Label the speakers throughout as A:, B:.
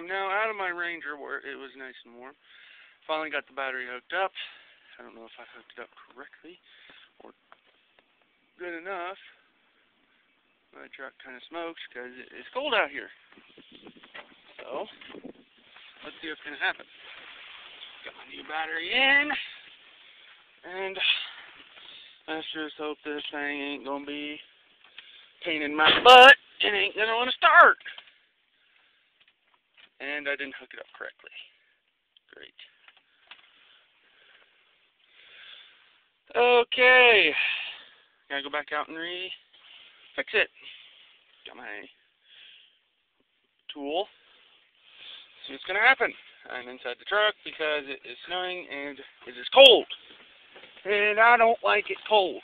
A: I'm now out of my Ranger where it was nice and warm. Finally got the battery hooked up. I don't know if I hooked it up correctly or good enough. My truck kind of smokes because it's cold out here. So, let's see what's going to happen. Got my new battery in. And let's just hope this thing ain't going to be a pain in my butt and ain't going to want to start. And I didn't hook it up correctly. Great. Okay. Gotta go back out and fix it. Got my tool. See what's gonna happen. I'm inside the truck because it is snowing and it is cold. And I don't like it cold.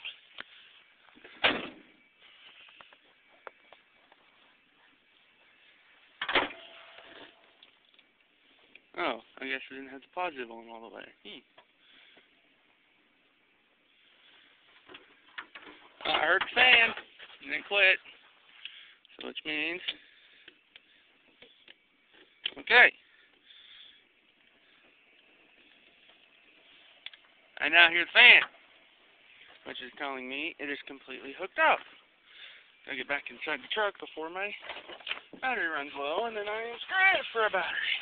A: Oh, I guess we didn't have the positive on all the way. I heard the fan, and it quit. So which means, okay. I now hear the fan, which is telling me it is completely hooked up. Gotta get back inside the truck before my battery runs low, and then I am screwed for a battery.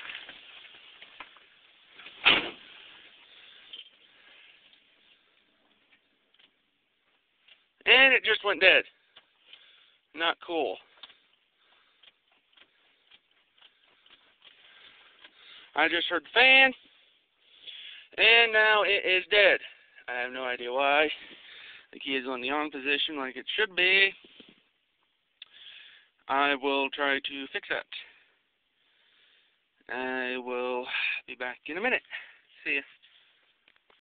A: And it just went dead. Not cool. I just heard the fan, and now it is dead. I have no idea why. The key is on the on position like it should be. I will try to fix that. I will be back in a minute. See ya.